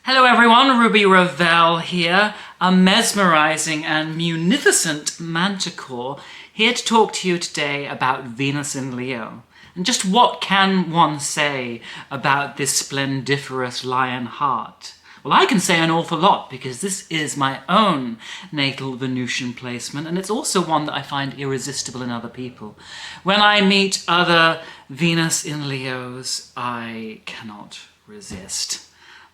Hello everyone, Ruby Ravel here, a mesmerizing and munificent manticore, here to talk to you today about Venus in Leo. And just what can one say about this splendiferous lion heart? Well, I can say an awful lot because this is my own natal Venusian placement, and it's also one that I find irresistible in other people. When I meet other Venus in Leos, I cannot resist.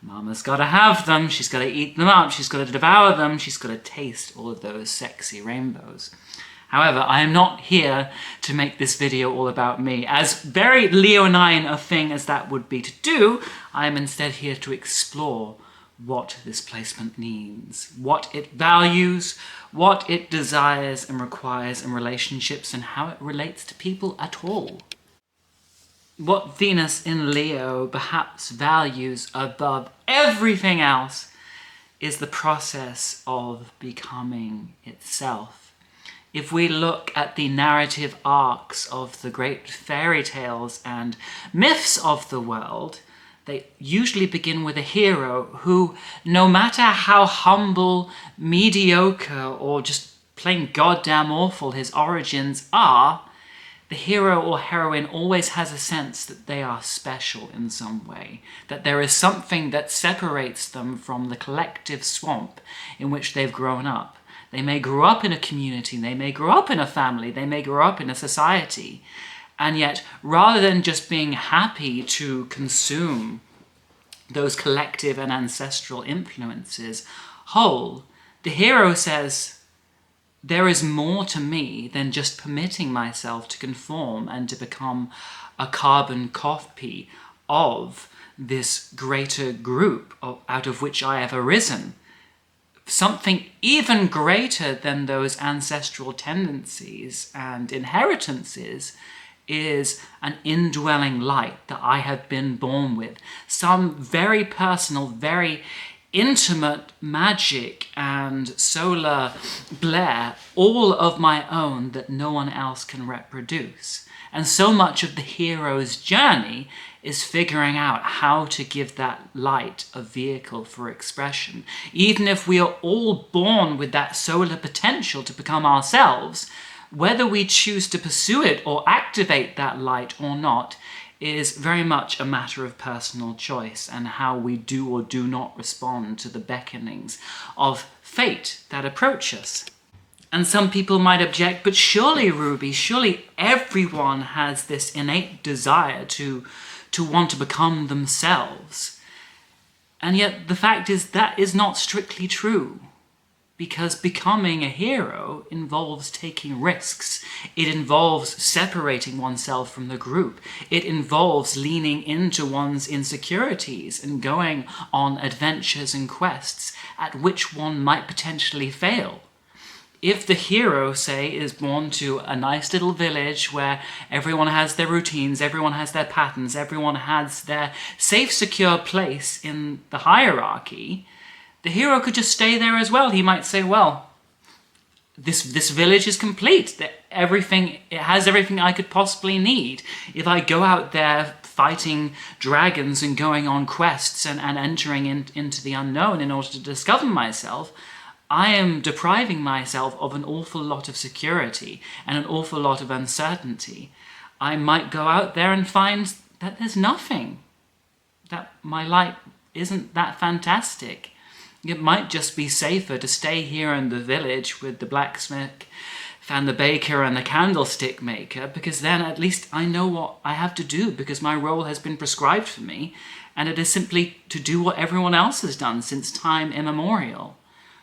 Mama's got to have them, she's got to eat them up, she's got to devour them, she's got to taste all of those sexy rainbows. However, I am not here to make this video all about me. As very leonine a thing as that would be to do, I am instead here to explore what this placement means, what it values, what it desires and requires in relationships, and how it relates to people at all. What Venus in Leo perhaps values above everything else is the process of becoming itself. If we look at the narrative arcs of the great fairy tales and myths of the world, they usually begin with a hero who, no matter how humble, mediocre, or just plain goddamn awful his origins are, the hero or heroine always has a sense that they are special in some way, that there is something that separates them from the collective swamp in which they've grown up. They may grow up in a community, they may grow up in a family, they may grow up in a society, and yet rather than just being happy to consume those collective and ancestral influences whole, the hero says, there is more to me than just permitting myself to conform and to become a carbon copy of this greater group out of which I have arisen. Something even greater than those ancestral tendencies and inheritances is an indwelling light that I have been born with. Some very personal, very intimate magic and solar blare, all of my own, that no one else can reproduce. And so much of the hero's journey is figuring out how to give that light a vehicle for expression. Even if we are all born with that solar potential to become ourselves, whether we choose to pursue it or activate that light or not is very much a matter of personal choice and how we do or do not respond to the beckonings of fate that approach us. And some people might object, but surely, Ruby, surely everyone has this innate desire to want to become themselves. And yet the fact is that is not strictly true. Because becoming a hero involves taking risks. It involves separating oneself from the group. It involves leaning into one's insecurities and going on adventures and quests at which one might potentially fail. If the hero, say, is born to a nice little village where everyone has their routines, everyone has their patterns, everyone has their safe, secure place in the hierarchy, the hero could just stay there as well. He might say, well, this village is complete. It has everything I could possibly need. If I go out there fighting dragons and going on quests and entering into the unknown in order to discover myself, I am depriving myself of an awful lot of security and an awful lot of uncertainty. I might go out there and find that there's nothing, that my life isn't that fantastic. It might just be safer to stay here in the village with the blacksmith and the baker and the candlestick maker, because then at least I know what I have to do because my role has been prescribed for me, and it is simply to do what everyone else has done since time immemorial.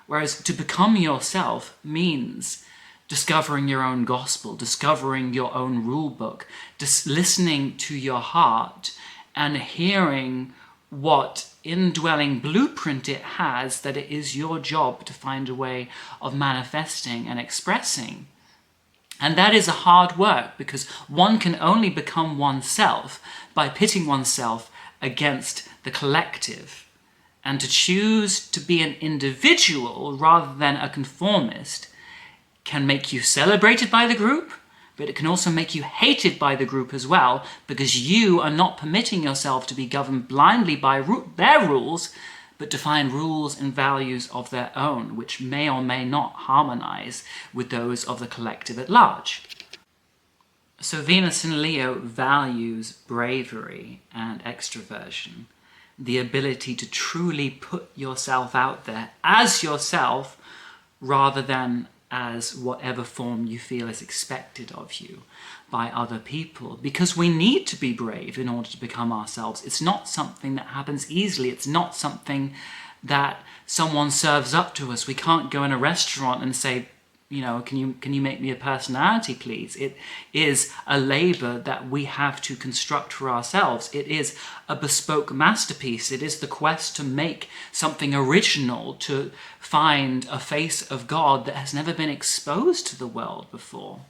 Whereas to become yourself means discovering your own gospel, discovering your own rule book, just listening to your heart and hearing what indwelling blueprint it has that it is your job to find a way of manifesting and expressing. And that is a hard work because one can only become oneself by pitting oneself against the collective. And to choose to be an individual rather than a conformist can make you celebrated by the group, but it can also make you hated by the group as well, because you are not permitting yourself to be governed blindly by their rules, but define rules and values of their own, which may or may not harmonize with those of the collective at large. So Venus in Leo values bravery and extroversion, the ability to truly put yourself out there as yourself rather than as whatever form you feel is expected of you by other people, because we need to be brave in order to become ourselves. It's not something that happens easily. It's not something that someone serves up to us. We can't go in a restaurant and say, you know, can you make me a personality, please? It is a labor that we have to construct for ourselves. It is a bespoke masterpiece. It is the quest to make something original, to find a face of God that has never been exposed to the world before.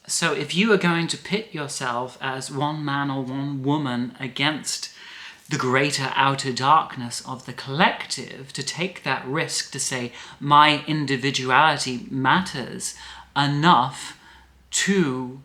So if you are going to pit yourself as one man or one woman against the greater outer darkness of the collective, to take that risk to say, my individuality matters enough to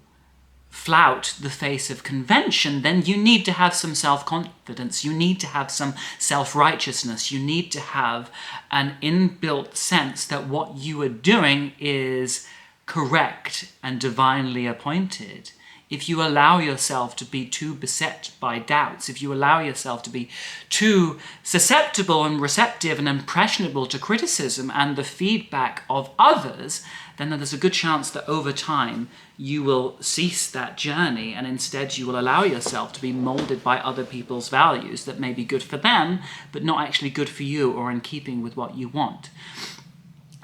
flout the face of convention, then you need to have some self-confidence, you need to have some self-righteousness, you need to have an inbuilt sense that what you are doing is correct and divinely appointed. If you allow yourself to be too beset by doubts, if you allow yourself to be too susceptible and receptive and impressionable to criticism and the feedback of others, then there's a good chance that over time you will cease that journey, and instead you will allow yourself to be molded by other people's values that may be good for them, but not actually good for you or in keeping with what you want.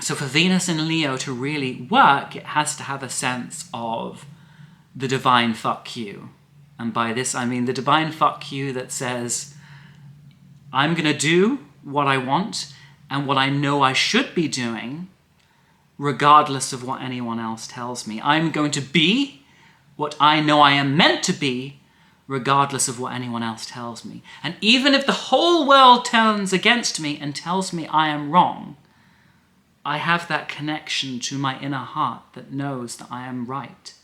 So for Venus in Leo to really work, it has to have a sense of the divine fuck you. And by this I mean the divine fuck you that says, I'm going to do what I want and what I know I should be doing, regardless of what anyone else tells me. I'm going to be what I know I am meant to be, regardless of what anyone else tells me. And even if the whole world turns against me and tells me I am wrong, I have that connection to my inner heart that knows that I am right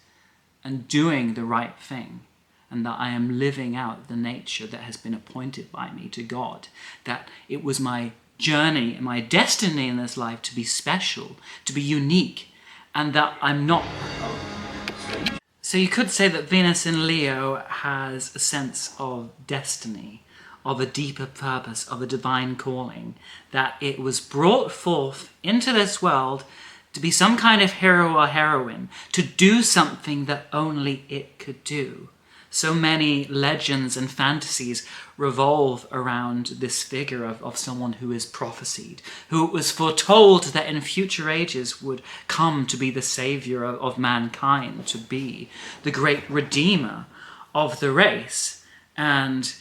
and doing the right thing, and that I am living out the nature that has been appointed by me to God, that it was my journey and my destiny in this life to be special, to be unique, and that I'm not. So you could say that Venus in Leo has a sense of destiny, of a deeper purpose, of a divine calling, that it was brought forth into this world to be some kind of hero or heroine, to do something that only it could do. So many legends and fantasies revolve around this figure of someone who is prophesied, who was foretold that in future ages would come to be the savior of mankind, to be the great redeemer of the race. And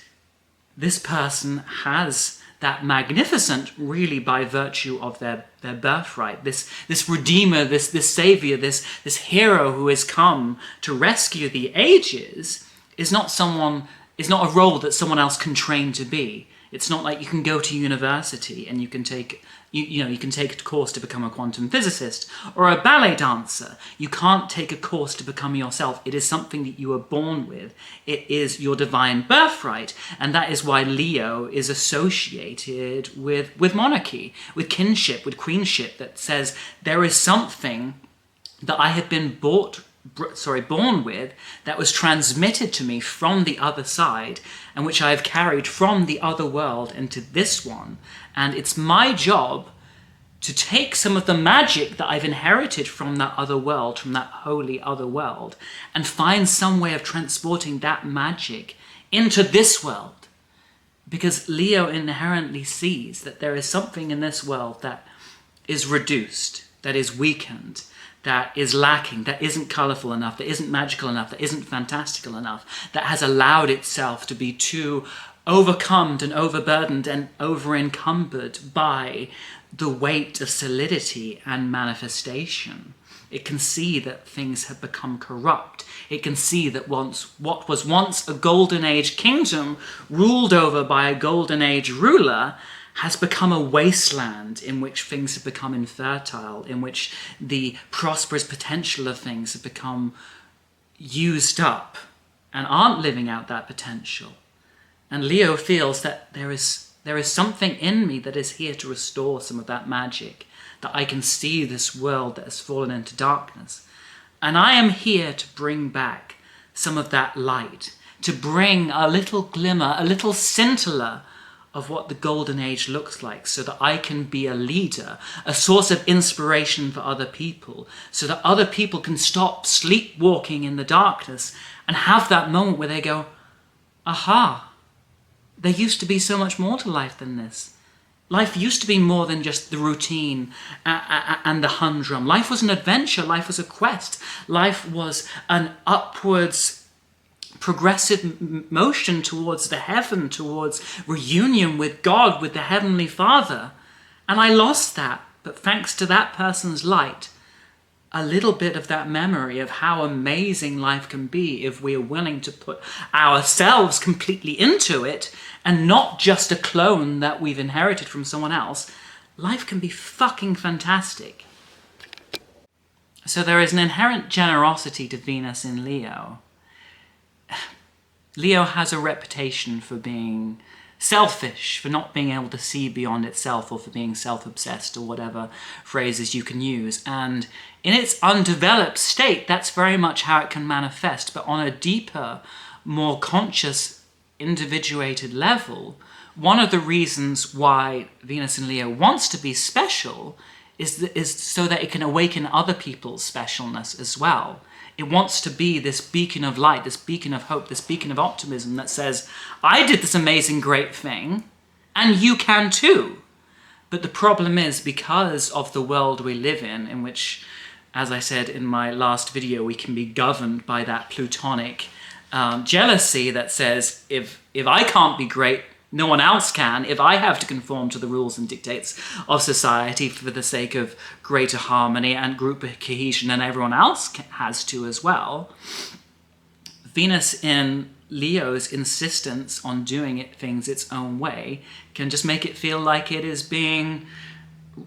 this person has that magnificent, really by virtue of their birthright, this redeemer, this savior, this hero who has come to rescue the ages, is not a role that someone else can train to be. It's not like you can go to university and you can take a course to become a quantum physicist or a ballet dancer. You can't take a course to become yourself. It is something that you are born with. It is your divine birthright. And that is why Leo is associated with monarchy, with kinship, with queenship, that says there is something that I have been born with, that was transmitted to me from the other side, and which I have carried from the other world into this one. And it's my job to take some of the magic that I've inherited from that other world, from that holy other world, and find some way of transporting that magic into this world. Because Leo inherently sees that there is something in this world that is reduced, that is weakened, that is lacking, that isn't colourful enough, that isn't magical enough, that isn't fantastical enough, that has allowed itself to be too overcome and overburdened and over-encumbered by the weight of solidity and manifestation. It can see that things have become corrupt. It can see that what was once a golden age kingdom ruled over by a golden age ruler has become a wasteland in which things have become infertile, in which the prosperous potential of things have become used up and aren't living out that potential. And Leo feels that there is There is something in me that is here to restore some of that magic, that I can see this world that has fallen into darkness. And I am here to bring back some of that light, to bring a little glimmer, a little scintilla of what the golden age looks like, so that I can be a leader, a source of inspiration for other people, so that other people can stop sleepwalking in the darkness and have that moment where they go, aha, there used to be so much more to life than this. Life used to be more than just the routine and the humdrum. Life was an adventure, life was a quest, life was an upwards progressive motion towards the heaven, towards reunion with God, with the Heavenly Father. And I lost that, but thanks to that person's light, a little bit of that memory of how amazing life can be if we are willing to put ourselves completely into it and not just a clone that we've inherited from someone else, life can be fucking fantastic. So there is an inherent generosity to Venus in Leo. Leo has a reputation for being selfish, for not being able to see beyond itself, or for being self-obsessed, or whatever phrases you can use. And in its undeveloped state, that's very much how it can manifest. But on a deeper, more conscious, individuated level, one of the reasons why Venus in Leo wants to be special is so that it can awaken other people's specialness as well. It wants to be this beacon of light, this beacon of hope, this beacon of optimism that says, I did this amazing, great thing, and you can too. But the problem is, because of the world we live in which, as I said in my last video, we can be governed by that plutonic jealousy that says, if I can't be great, no one else can. If I have to conform to the rules and dictates of society for the sake of greater harmony and group cohesion, and everyone else has to as well, Venus in Leo's insistence on doing things its own way can just make it feel like it is being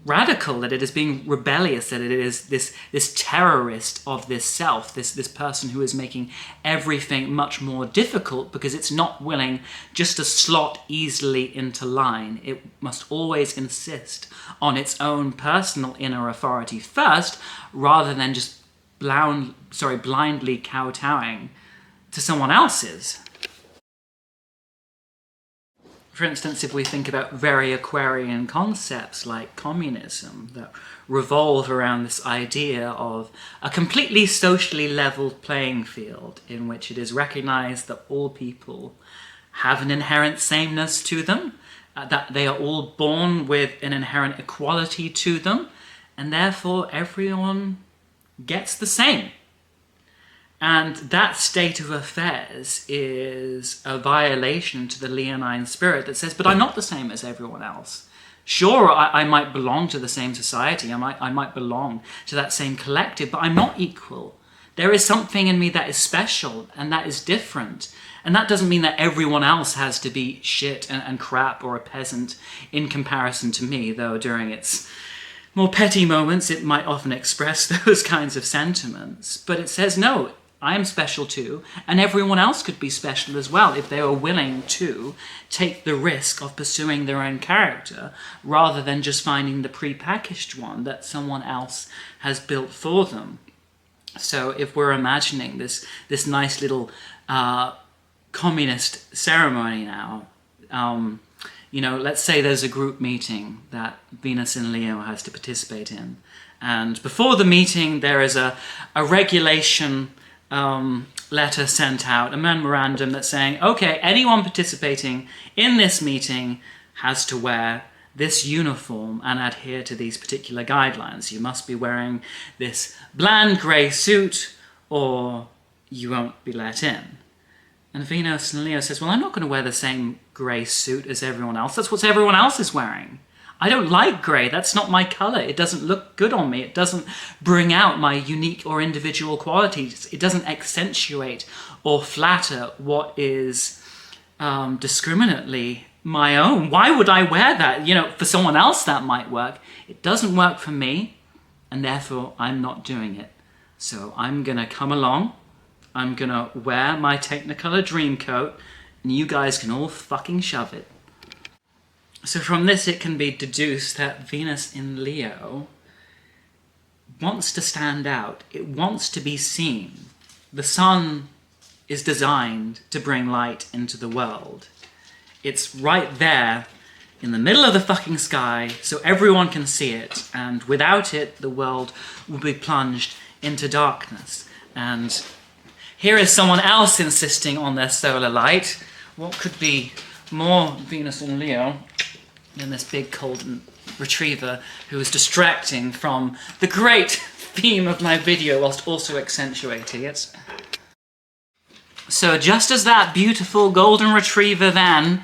radical, that it is being rebellious, that it is this terrorist of this self, this person who is making everything much more difficult because it's not willing just to slot easily into line. It must always insist on its own personal inner authority first, rather than just blindly kowtowing to someone else's. For instance, if we think about very Aquarian concepts like communism that revolve around this idea of a completely socially leveled playing field in which it is recognized that all people have an inherent sameness to them, that they are all born with an inherent equality to them, and therefore everyone gets the same. And that state of affairs is a violation to the Leonine spirit that says, but I'm not the same as everyone else. Sure, I might belong to the same society, I might belong to that same collective, but I'm not equal. There is something in me that is special and that is different. And that doesn't mean that everyone else has to be shit and crap or a peasant in comparison to me, though during its more petty moments it might often express those kinds of sentiments. But it says, no, I am special too, and everyone else could be special as well if they were willing to take the risk of pursuing their own character rather than just finding the pre-packaged one that someone else has built for them. So if we're imagining this nice little communist ceremony now, let's say there's a group meeting that Venus in Leo has to participate in, and before the meeting there is a regulation letter sent out, a memorandum that's saying, okay, anyone participating in this meeting has to wear this uniform and adhere to these particular guidelines. You must be wearing this bland grey suit or you won't be let in. And Venus and Leo says, well, I'm not going to wear the same grey suit as everyone else. That's what everyone else is wearing. I don't like grey, that's not my colour, it doesn't look good on me, it doesn't bring out my unique or individual qualities, it doesn't accentuate or flatter what is discriminately my own. Why would I wear that? For someone else that might work. It doesn't work for me, and therefore I'm not doing it. So I'm gonna come along, I'm gonna wear my Technicolor dream coat, and you guys can all fucking shove it. So from this it can be deduced that Venus in Leo wants to stand out. It wants to be seen. The sun is designed to bring light into the world. It's right there in the middle of the fucking sky so everyone can see it, and without it the world will be plunged into darkness. And here is someone else insisting on their solar light. What could be more Venus in Leo than this big golden retriever who is distracting from the great theme of my video whilst also accentuating it. So just as that beautiful golden retriever then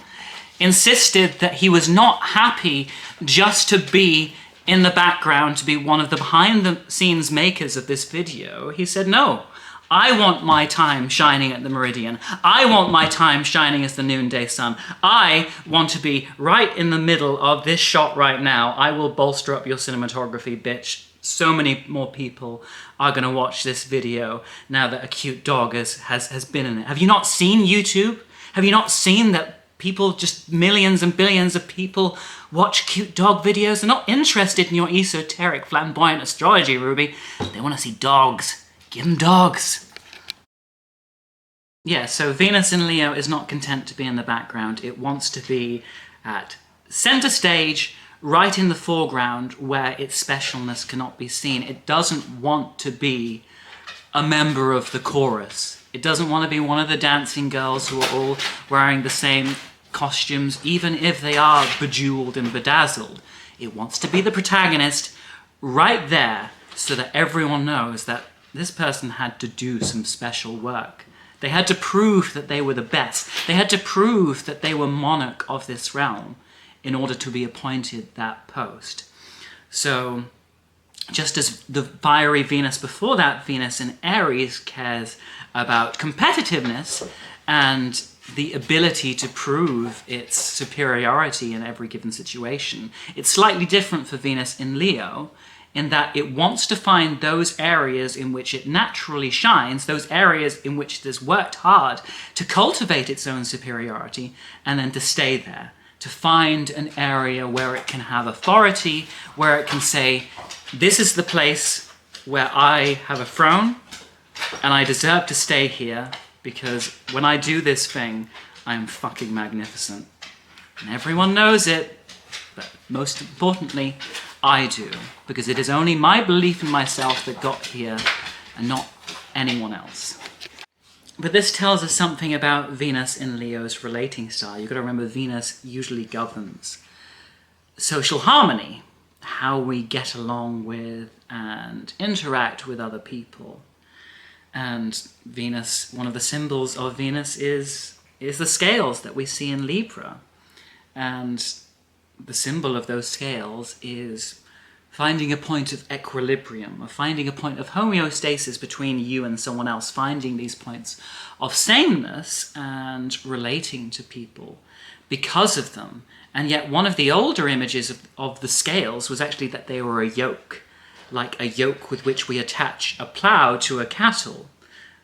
insisted that he was not happy just to be in the background, to be one of the behind-the-scenes makers of this video, he said, no, I want my time shining at the meridian. I want my time shining as the noonday sun. I want to be right in the middle of this shot right now. I will bolster up your cinematography, bitch. So many more people are going to watch this video now that a cute dog has been in it. Have you not seen YouTube? Have you not seen that people, just millions and billions of people, watch cute dog videos? They're not interested in your esoteric, flamboyant astrology, Ruby. They want to see dogs. Give them dogs. Yeah, so Venus in Leo is not content to be in the background. It wants to be at center stage, right in the foreground where its specialness cannot be seen. It doesn't want to be a member of the chorus. It doesn't want to be one of the dancing girls who are all wearing the same costumes, even if they are bejeweled and bedazzled. It wants to be the protagonist right there so that everyone knows that this person had to do some special work. They had to prove that they were the best. They had to prove that they were monarch of this realm in order to be appointed that post. So just as the fiery Venus before that, Venus in Aries, cares about competitiveness and the ability to prove its superiority in every given situation, it's slightly different for Venus in Leo, in that it wants to find those areas in which it naturally shines, those areas in which it has worked hard to cultivate its own superiority, and then to stay there, to find an area where it can have authority, where it can say, this is the place where I have a throne, and I deserve to stay here, because when I do this thing, I'm fucking magnificent. And everyone knows it, but most importantly, I do, because it is only my belief in myself that got here, and not anyone else. But this tells us something about Venus in Leo's relating style. You've got to remember, Venus usually governs social harmony, how we get along with and interact with other people. And Venus, one of the symbols of Venus is the scales that we see in Libra. And the symbol of those scales is finding a point of equilibrium, or finding a point of homeostasis between you and someone else, finding these points of sameness and relating to people because of them. And yet one of the older images of the scales was actually that they were a yoke, like a yoke with which we attach a plough to a cattle.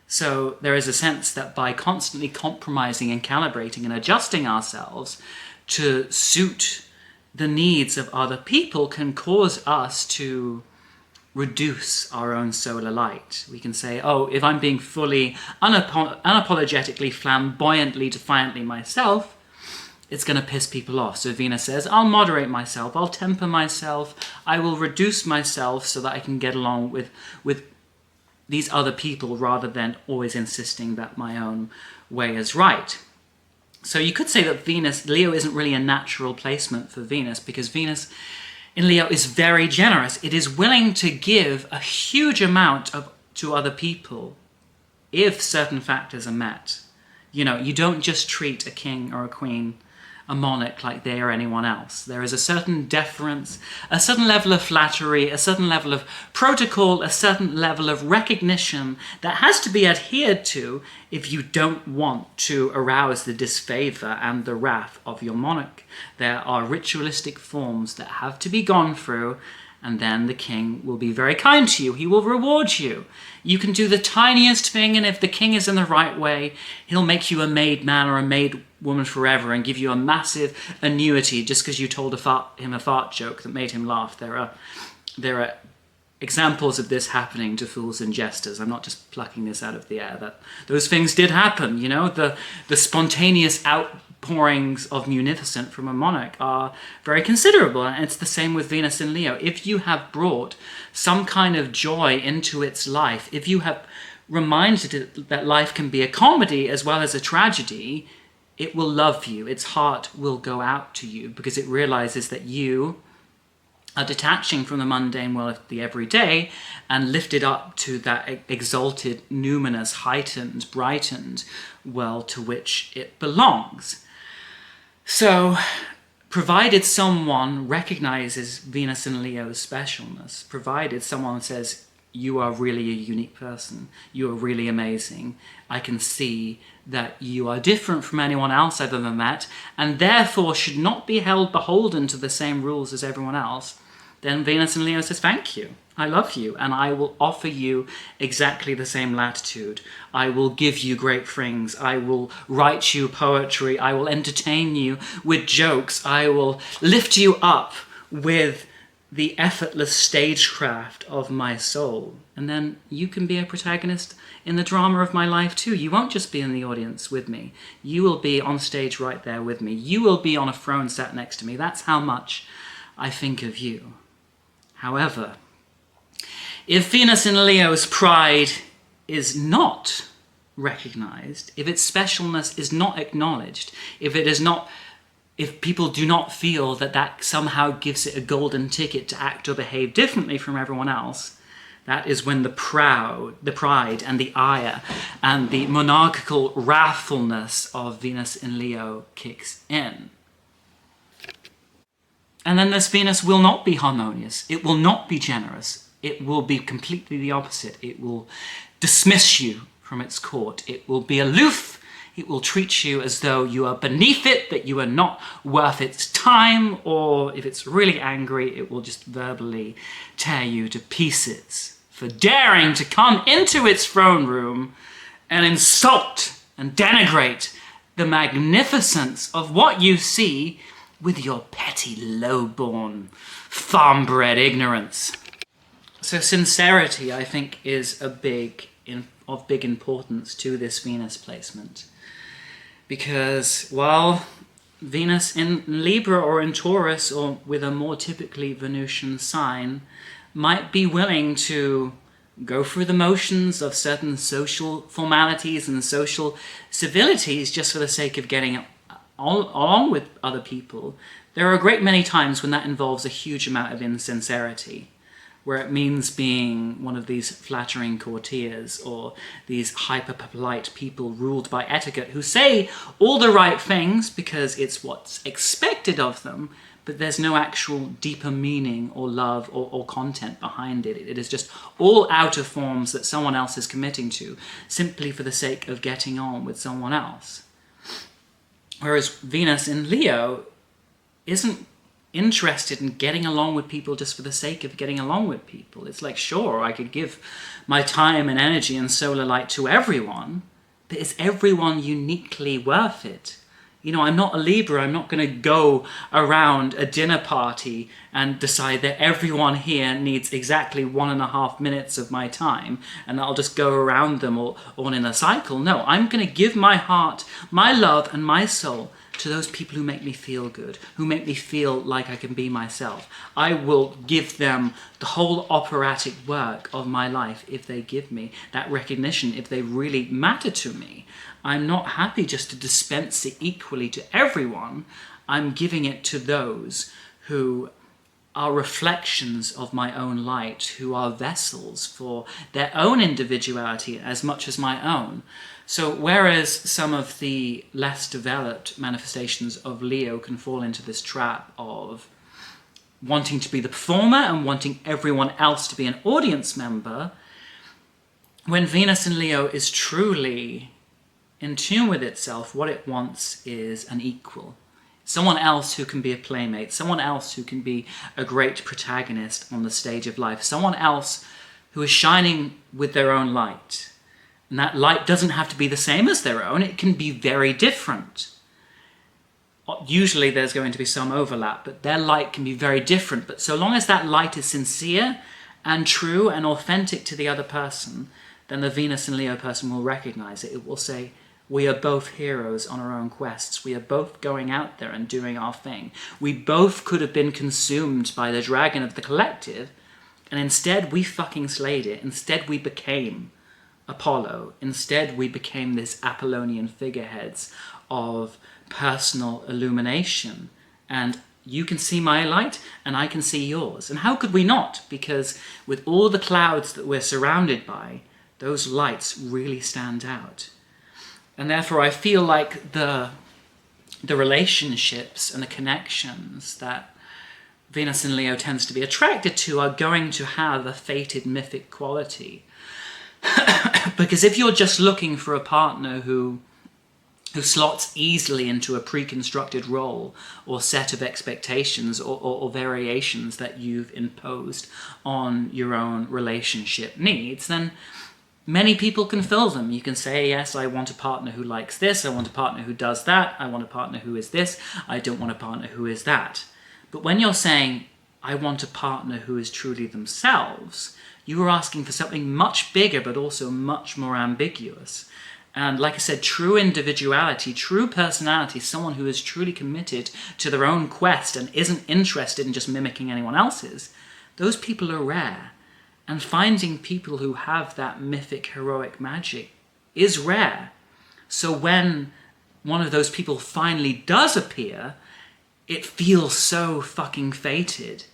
So there is a sense that by constantly compromising and calibrating and adjusting ourselves to suit the needs of other people can cause us to reduce our own solar light. We can say, oh, if I'm being fully, unapologetically, flamboyantly, defiantly myself, it's going to piss people off. So Venus says, I'll moderate myself, I'll temper myself, I will reduce myself so that I can get along with these other people rather than always insisting that my own way is right. So you could say that Leo isn't really a natural placement for Venus, because Venus in Leo is very generous. It is willing to give a huge amount to other people if certain factors are met. You know, you don't just treat a king or a queen, a monarch, like they are anyone else. There is a certain deference, a certain level of flattery, a certain level of protocol, a certain level of recognition that has to be adhered to if you don't want to arouse the disfavor and the wrath of your monarch. There are ritualistic forms that have to be gone through, And then the king will be very kind to you. He will reward you. You can do the tiniest thing, and if the king is in the right way, he'll make you a made man or a made woman forever and give you a massive annuity just because you told him a fart joke that made him laugh. There are examples of this happening to fools and jesters. I'm not just plucking this out of the air. Those things did happen, you know. The spontaneous outpourings of munificence from a monarch are very considerable, and it's the same with Venus in Leo. If you have brought some kind of joy into its life, if you have reminded it that life can be a comedy as well as a tragedy, it will love you. Its heart will go out to you because it realizes that you are detaching from the mundane world of the everyday and lifted up to that exalted, numinous, heightened, brightened world to which it belongs. So, provided someone recognizes Venus and Leo's specialness, provided someone says, you are really a unique person, you are really amazing, I can see that you are different from anyone else I've ever met, and therefore should not be held beholden to the same rules as everyone else, then Venus and Leo says, thank you, I love you, and I will offer you exactly the same latitude. I will give you great things. I will write you poetry. I will entertain you with jokes. I will lift you up with the effortless stagecraft of my soul. And then you can be a protagonist in the drama of my life too. You won't just be in the audience with me. You will be on stage right there with me. You will be on a throne sat next to me. That's how much I think of you. However, if Venus in Leo's pride is not recognized, if its specialness is not acknowledged, if people do not feel that that somehow gives it a golden ticket to act or behave differently from everyone else, that is when the pride and the ire and the monarchical wrathfulness of Venus in Leo kicks in. And then this Venus will not be harmonious. It will not be generous. It will be completely the opposite. It will dismiss you from its court. It will be aloof. It will treat you as though you are beneath it, that you are not worth its time, or if it's really angry, it will just verbally tear you to pieces for daring to come into its throne room and insult and denigrate the magnificence of what you see with your petty, low-born, farm-bred ignorance. So sincerity, I think, is of big importance to this Venus placement. Because while Venus in Libra or in Taurus, or with a more typically Venusian sign, might be willing to go through the motions of certain social formalities and social civilities just for the sake of getting along with other people, there are a great many times when that involves a huge amount of insincerity, where it means being one of these flattering courtiers or these hyper-polite people ruled by etiquette who say all the right things because it's what's expected of them, but there's no actual deeper meaning or love or content behind it. It is just all outer forms that someone else is committing to simply for the sake of getting on with someone else. Whereas Venus in Leo isn't interested in getting along with people just for the sake of getting along with people. It's like, sure, I could give my time and energy and solar light to everyone, but is everyone uniquely worth it? You know, I'm not a Libra. I'm not going to go around a dinner party and decide that everyone here needs exactly 1.5 minutes of my time and I'll just go around them all in a cycle. No, I'm going to give my heart, my love and my soul to those people who make me feel good, who make me feel like I can be myself. I will give them the whole operatic work of my life if they give me that recognition, if they really matter to me. I'm not happy just to dispense it equally to everyone. I'm giving it to those who are reflections of my own light, who are vessels for their own individuality as much as my own. So whereas some of the less developed manifestations of Leo can fall into this trap of wanting to be the performer and wanting everyone else to be an audience member, when Venus in Leo is truly in tune with itself, what it wants is an equal. someone else who can be a playmate, someone else who can be a great protagonist on the stage of life, someone else who is shining with their own light. And that light doesn't have to be the same as their own, it can be very different. Usually there's going to be some overlap, but their light can be very different. But so long as that light is sincere and true and authentic to the other person, then the Venus and Leo person will recognize it. It will say, we are both heroes on our own quests. We are both going out there and doing our thing. We both could have been consumed by the dragon of the collective, and instead we fucking slayed it. Instead we became Apollo. Instead we became this Apollonian figureheads of personal illumination. And you can see my light and I can see yours. And how could we not? Because with all the clouds that we're surrounded by, those lights really stand out. And therefore I feel like the relationships and the connections that Venus and Leo tends to be attracted to are going to have a fated mythic quality. Because if you're just looking for a partner who slots easily into a pre-constructed role or set of expectations or variations that you've imposed on your own relationship needs, then many people can fill them. You can say, yes, I want a partner who likes this, I want a partner who does that, I want a partner who is this, I don't want a partner who is that. But when you're saying, I want a partner who is truly themselves, you are asking for something much bigger but also much more ambiguous. And like I said, true individuality, true personality, someone who is truly committed to their own quest and isn't interested in just mimicking anyone else's, those people are rare. And finding people who have that mythic, heroic magic is rare. So when one of those people finally does appear, it feels so fucking fated.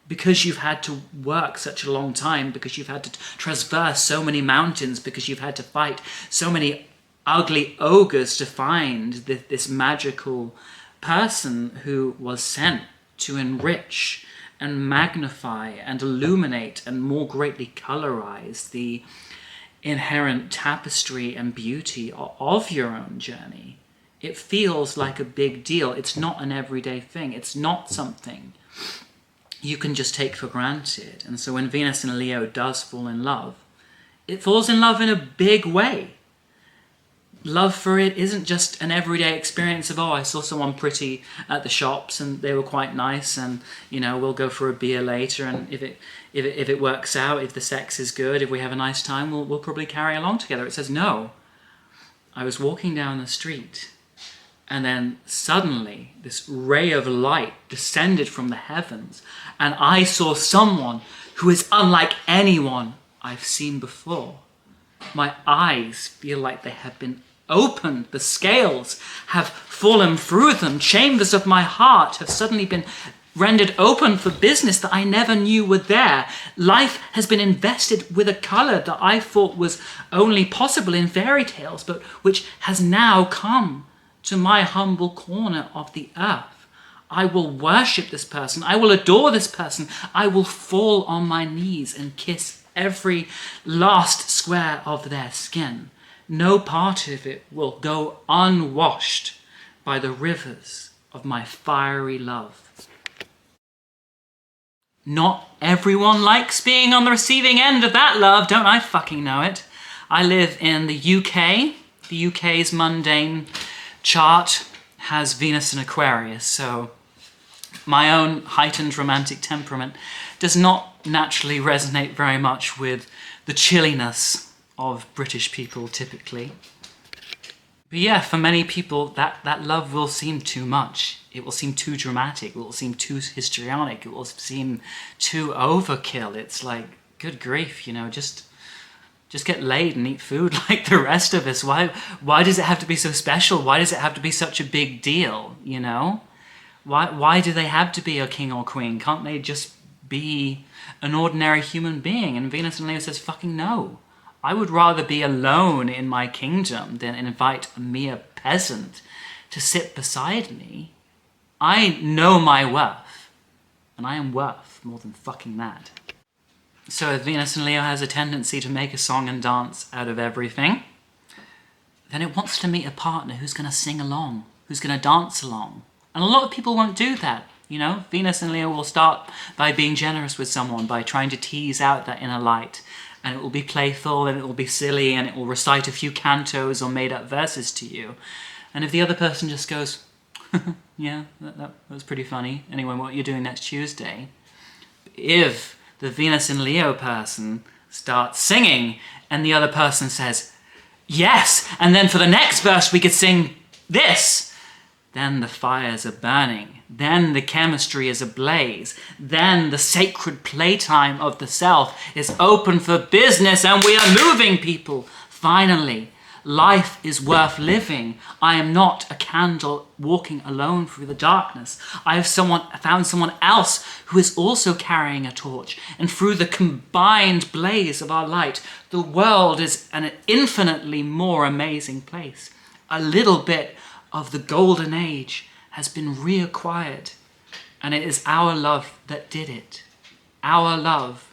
Because you've had to work such a long time, because you've had to traverse so many mountains, because you've had to fight so many ugly ogres to find this magical person who was sent to enrich and magnify and illuminate and more greatly colorize the inherent tapestry and beauty of your own journey. It feels like a big deal. It's not an everyday thing. It's not something you can just take for granted. And so when Venus and Leo does fall in love, it falls in love in a big way. Love for it isn't just an everyday experience of, oh, I saw someone pretty at the shops and they were quite nice and, you know, we'll go for a beer later, and if it works out, if the sex is good, if we have a nice time, we'll probably carry along together. It says, no, I was walking down the street and then suddenly this ray of light descended from the heavens and I saw someone who is unlike anyone I've seen before. My eyes feel like they have been opened. The scales have fallen through them. Chambers of my heart have suddenly been rendered open for business that I never knew were there. Life has been invested with a colour that I thought was only possible in fairy tales, but which has now come to my humble corner of the earth. I will worship this person. I will adore this person. I will fall on my knees and kiss every last square of their skin. No part of it will go unwashed by the rivers of my fiery love. Not everyone likes being on the receiving end of that love, don't I fucking know it? I live in the UK. The UK's mundane chart has Venus in Aquarius, so my own heightened romantic temperament does not naturally resonate very much with the chilliness of British people typically. But yeah, for many people that love will seem too much. It will seem too dramatic, it will seem too histrionic, it will seem too overkill. It's like, good grief, you know, just get laid and eat food like the rest of us. Why does it have to be so special? Why does it have to be such a big deal, you know? Why do they have to be a king or queen? Can't they just be an ordinary human being? And Venus and Leo says, fucking no. I would rather be alone in my kingdom than invite a mere peasant to sit beside me. I know my worth, and I am worth more than fucking that. So if Venus and Leo has a tendency to make a song and dance out of everything, then it wants to meet a partner who's going to sing along, who's going to dance along, And a lot of people won't do that. You know, Venus and Leo will start by being generous with someone, by trying to tease out that inner light. And it will be playful, and it will be silly, and it will recite a few cantos or made-up verses to you. And if the other person just goes, yeah, that was pretty funny. Anyway, what are you doing next Tuesday? If the Venus and Leo person starts singing, and the other person says, yes, and then for the next verse we could sing this, then the fires are burning. Then the chemistry is ablaze. Then the sacred playtime of the self is open for business, and we are moving, people. Finally, life is worth living. I am not a candle walking alone through the darkness. I have found someone else who is also carrying a torch, and through the combined blaze of our light, the world is an infinitely more amazing place. A little bit of the golden age has been reacquired, and it is our love that did it. Our love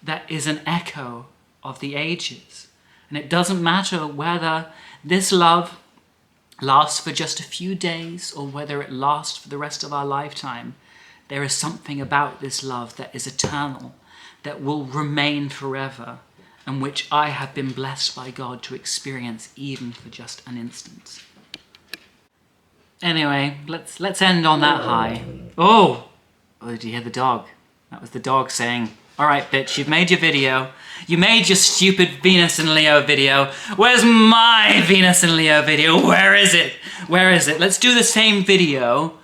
that is an echo of the ages. And it doesn't matter whether this love lasts for just a few days or whether it lasts for the rest of our lifetime. There is something about this love that is eternal, that will remain forever, and which I have been blessed by God to experience even for just an instant. Anyway, let's end on that high. Oh, did you hear the dog? That was the dog saying, all right, bitch, you've made your video. You made your stupid Venus and Leo video. Where's my Venus and Leo video? Where is it? Where is it? Let's do the same video,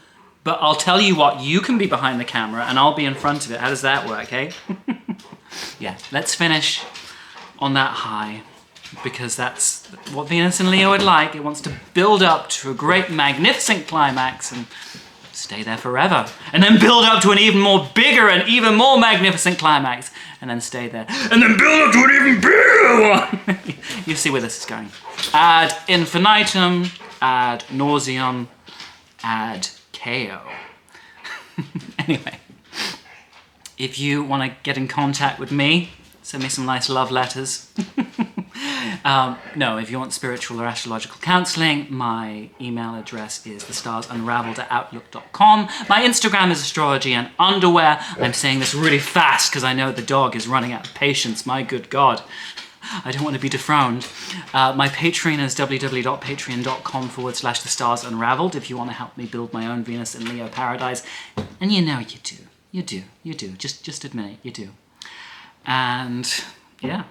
but I'll tell you what, you can be behind the camera and I'll be in front of it. How does that work, eh? Yeah, let's finish on that high, because that's what Venus and Leo would like. It wants to build up to a great, magnificent climax and stay there forever. And then build up to an even more bigger and even more magnificent climax. And then stay there. And then build up to an even bigger one. You see where this is going. Ad infinitum, ad nauseum, ad chaos. Anyway, if you want to get in contact with me, send me some nice love letters. No, if you want spiritual or astrological counseling, my email address is thestarsunraveled@outlook.com. My Instagram is astrology and underwear. I'm saying this really fast because I know the dog is running out of patience. My good God. I don't want to be dethroned. My Patreon is www.patreon.com/thestarsunraveled if you want to help me build my own Venus and Leo paradise. And you know you do. You do. You do. Just admit it. You do. And yeah.